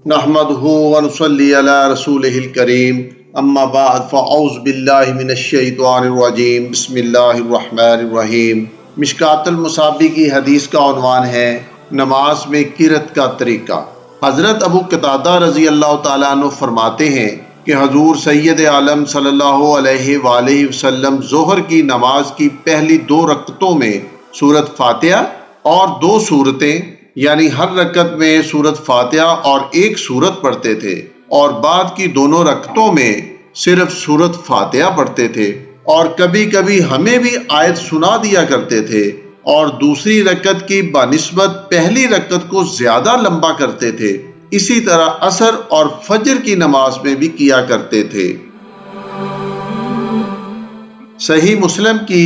نحمدہ ونصلی علی رسولہ الکریم، اما بعد فاعوذ باللہ من الشیطان الرجیم، بسم اللہ الرحمن الرحیم۔ مشکوٰۃ المصابیح کی حدیث کا عنوان ہے نماز میں قرأت کا طریقہ۔ حضرت ابو قتادہ رضی اللہ تعالیٰ عنہ فرماتے ہیں کہ حضور سید عالم صلی اللہ علیہ وآلہ وسلم ظہر کی نماز کی پہلی 2 رکعتوں میں سورۃ فاتحہ اور 2 سورتیں، یعنی ہر رکعت میں سورۃ فاتحہ اور 1 سورت پڑھتے تھے، اور بعد کی دونوں رکعتوں میں صرف سورۃ فاتحہ پڑھتے تھے، اور کبھی کبھی ہمیں بھی آیت سنا دیا کرتے تھے، اور دوسری رکعت کی بنسبت پہلی رکعت کو زیادہ لمبا کرتے تھے۔ اسی طرح عصر اور فجر کی نماز میں بھی کیا کرتے تھے۔ صحیح مسلم کی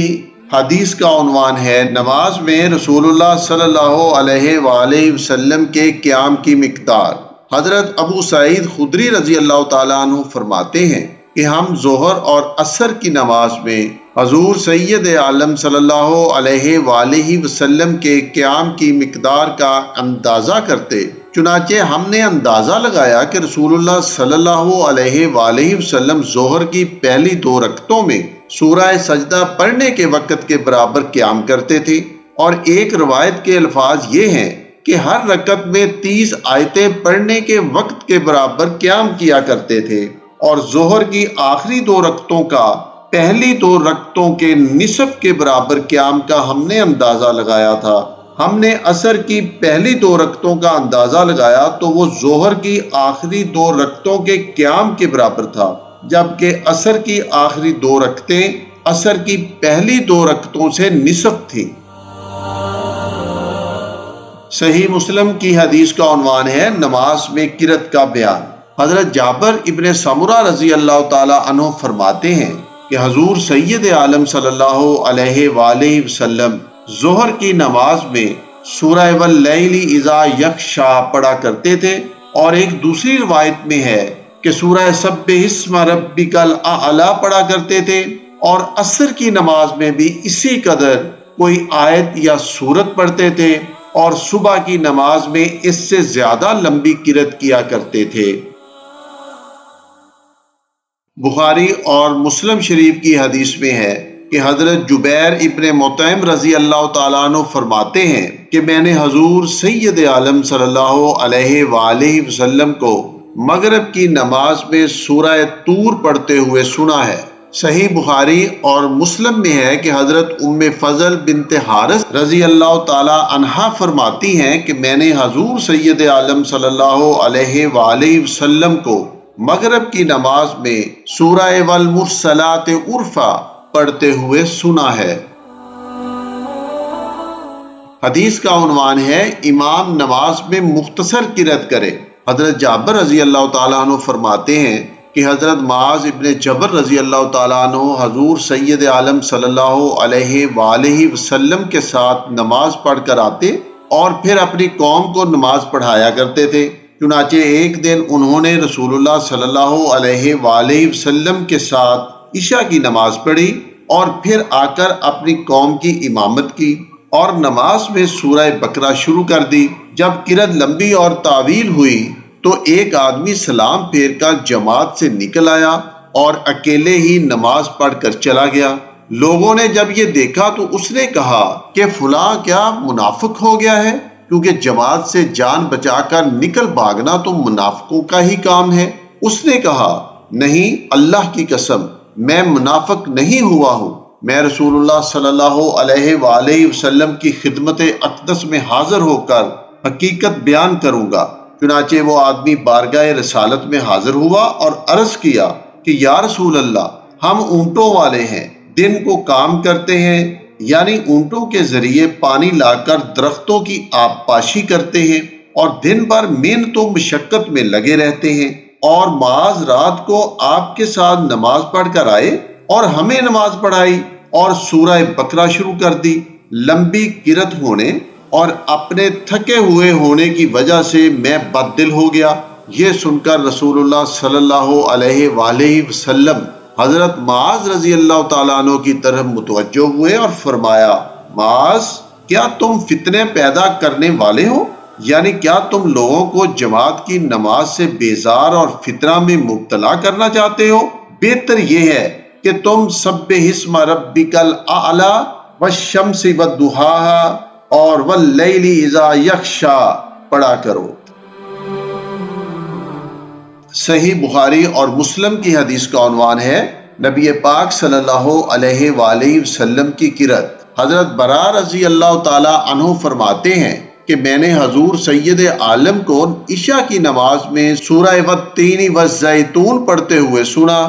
حدیث کا عنوان ہے نماز میں رسول اللہ صلی اللہ علیہ وآلہ وسلم کے قیام کی مقدار۔ حضرت ابو سعید خدری رضی اللہ تعالیٰ عنہ فرماتے ہیں کہ ہم ظہر اور عصر کی نماز میں حضور سید عالم صلی اللہ علیہ وآلہ وسلم کے قیام کی مقدار کا اندازہ کرتے، چنانچہ ہم نے اندازہ لگایا کہ رسول اللہ صلی اللہ علیہ وآلہ وسلم ظہر کی پہلی 2 رکعتوں میں سورہ سجدہ پڑھنے کے وقت کے برابر قیام کرتے تھے، اور ایک روایت کے الفاظ یہ ہیں کہ ہر رکعت میں 30 آیتیں پڑھنے کے وقت کے برابر قیام کیا کرتے تھے، اور ظہر کی آخری 2 رکعتوں کا پہلی 2 رکعتوں کے نصف کے برابر قیام کا ہم نے اندازہ لگایا تھا۔ ہم نے عصر کی پہلی 2 رکعتوں کا اندازہ لگایا تو وہ ظہر کی آخری 2 رکعتوں کے قیام کے برابر تھا، جبکہ عصر کی آخری 2 رکعتیں عصر کی پہلی 2 رکعتوں سے نصف تھیں۔ صحیح مسلم کی حدیث کا عنوان ہے نماز میں قرأت کا بیان۔ حضرت جابر ابن سمرہ رضی اللہ تعالی عنہ فرماتے ہیں کہ حضور سید عالم صلی اللہ علیہ وآلہ وسلم ظہر کی نماز میں سورہ واللیل اذا یغشی پڑھا کرتے تھے، اور ایک دوسری روایت میں ہے کہ سورہ سبح اسم ربک الاعلی پڑھا کرتے تھے، اور عصر کی نماز میں بھی اسی قدر کوئی آیت یا سورت پڑھتے تھے، اور صبح کی نماز میں اس سے زیادہ لمبی قرأت کیا کرتے تھے۔ بخاری اور مسلم شریف کی حدیث میں ہے کہ حضرت جبیر ابن مطعم رضی اللہ تعالیٰ عنہ فرماتے ہیں کہ میں نے حضور سید عالم صلی اللہ علیہ وآلہ وسلم کو مغرب کی نماز میں سورہ طور پڑھتے ہوئے سنا ہے۔ صحیح بخاری اور مسلم میں ہے کہ حضرت ام فضل بنت حارث رضی اللہ تعالی عنہا فرماتی ہیں کہ میں نے حضور سید عالم صلی اللہ علیہ وآلہ وسلم کو مغرب کی نماز میں سورہ والمرسلات عرفا پڑھتے ہوئے سنا ہے۔ حدیث کا عنوان ہے امام نماز میں مختصر قرأت کرے۔ حضرت جابر رضی اللہ تعالیٰ عنہ فرماتے ہیں کہ حضرت معاذ ابن جبل رضی اللہ تعالیٰ عنہ حضور سید عالم صلی اللہ علیہ وآلہ وسلم کے ساتھ نماز پڑھ کر آتے اور پھر اپنی قوم کو نماز پڑھایا کرتے تھے۔ چنانچہ ایک دن انہوں نے رسول اللہ صلی اللہ علیہ وآلہ وسلم کے ساتھ عشاء کی نماز پڑھی، اور پھر آ کر اپنی قوم کی امامت کی، اور نماز میں سورہ بقرہ شروع کر دی۔ جب قرأت لمبی اور طویل ہوئی تو ایک آدمی سلام پھیر کر جماعت سے نکل آیا اور اکیلے ہی نماز پڑھ کر چلا گیا۔ لوگوں نے جب یہ دیکھا تو اس نے کہا کہ فلاں کیا منافق ہو گیا ہے، کیونکہ جماعت سے جان بچا کر نکل بھاگنا تو منافقوں کا ہی کام ہے۔ اس نے کہا نہیں، اللہ کی قسم میں منافق نہیں ہوا ہوں، میں رسول اللہ صلی اللہ علیہ وآلہ وسلم کی خدمت اقدس میں حاضر ہو کر حقیقت بیان کروں گا۔ چنانچہ وہ آدمی بارگاہ رسالت میں حاضر ہوا اور عرض کیا کہ یا رسول اللہ، ہم اونٹوں والے ہیں، دن کو کام کرتے ہیں، یعنی اونٹوں کے ذریعے پانی لا کر درختوں کی آبپاشی کرتے ہیں، اور دن بھر محنت و مشقت میں لگے رہتے ہیں، اور معاذ رات کو آپ کے ساتھ نماز پڑھ کر آئے اور ہمیں نماز پڑھائی اور سورہ بقرہ شروع کر دی۔ لمبی قرأت ہونے اور اپنے تھکے ہوئے ہونے کی وجہ سے میں بد دل ہو گیا۔ یہ سن کر رسول اللہ صلی اللہ علیہ وآلہ وسلم حضرت معاذ رضی اللہ تعالیٰ عنہ کی طرف متوجہ ہوئے اور فرمایا معاذ کیا تم فتنے پیدا کرنے والے ہو؟ یعنی کیا تم لوگوں کو جماعت کی نماز سے بیزار اور فتنہ میں مبتلا کرنا چاہتے ہو؟ بہتر یہ ہے کہ تم سبح اسم ربک الاعلی والشمس والضحاہا اور واللیل اذا یغشی پڑھا کرو۔ صحیح بخاری اور مسلم کی حدیث کا عنوان ہے نبی پاک صلی اللہ علیہ وآلہ وسلم کی قرأت۔ حضرت براء رضی اللہ تعالی عنہ فرماتے ہیں کہ میں نے حضور سید عالم کو عشاء کی نماز میں سورہ والتین والزیتون پڑھتے ہوئے سنا۔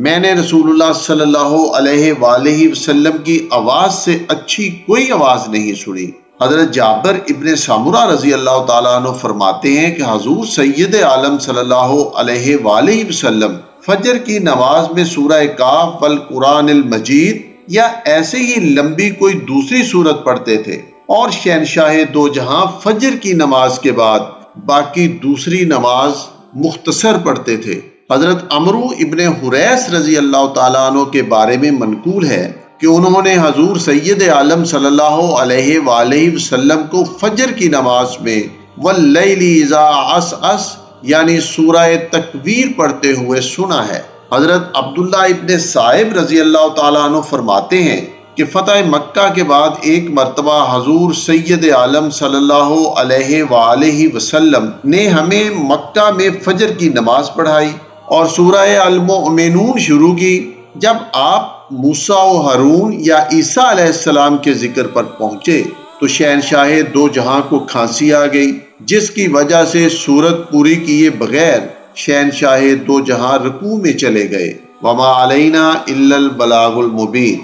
میں نے رسول اللہ صلی اللہ علیہ وآلہ وسلم کی آواز سے اچھی کوئی آواز نہیں سنی۔ حضرت جابر ابن سامرہ رضی اللہ تعالیٰ عنہ فرماتے ہیں کہ حضور سید عالم صلی اللہ علیہ وآلہ وسلم فجر کی نماز میں سورہ کاف والقرآن المجید یا ایسے ہی لمبی کوئی دوسری سورت پڑھتے تھے، اور شہنشاہ دو جہاں فجر کی نماز کے بعد باقی دوسری نماز مختصر پڑھتے تھے۔ حضرت عمرو ابن حریث رضی اللہ تعالیٰ عنہ کے بارے میں منقول ہے کہ انہوں نے حضور سید عالم صلی اللہ علیہ وآلہ وسلم کو فجر کی نماز میں واللیل اذا عسعس یعنی سورہ تکویر پڑھتے ہوئے سنا ہے۔ حضرت عبداللہ ابن صائب رضی اللہ تعالیٰ عنہ فرماتے ہیں کہ فتح مکہ کے بعد ایک مرتبہ حضور سید عالم صلی اللہ علیہ وآلہ وسلم نے ہمیں مکہ میں فجر کی نماز پڑھائی اور سورہ المؤمنون شروع کی۔ جب آپ موسیٰ و ہارون یا عیسیٰ علیہ السلام کے ذکر پر پہنچے تو شہنشاہ دو جہاں کو کھانسی آ گئی، جس کی وجہ سے سورت پوری کیے بغیر شہنشاہ دو جہاں رکوع میں چلے گئے۔ وما علینا الا البلاغ المبین۔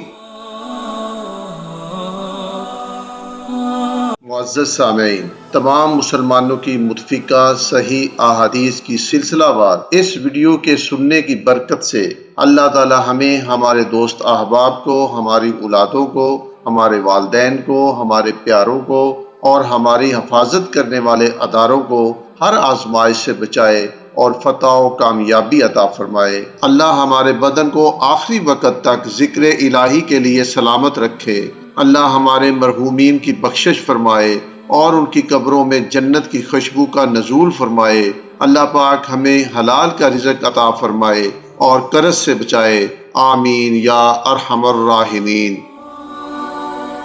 معزز سامعین، تمام مسلمانوں کی متفقہ صحیح احادیث کی سلسلہ وار اس ویڈیو کے سننے کی برکت سے اللہ تعالی ہمیں، ہمارے دوست احباب کو، ہماری اولادوں کو، ہمارے والدین کو، ہمارے پیاروں کو اور ہماری حفاظت کرنے والے اداروں کو ہر آزمائش سے بچائے اور فتح و کامیابی عطا فرمائے۔ اللہ ہمارے بدن کو آخری وقت تک ذکر الہی کے لیے سلامت رکھے۔ اللہ ہمارے مرحومین کی بخشش فرمائے اور ان کی قبروں میں جنت کی خوشبو کا نزول فرمائے۔ اللہ پاک ہمیں حلال کا رزق عطا فرمائے اور قرض سے بچائے۔ آمین یا ارحم الراحمین۔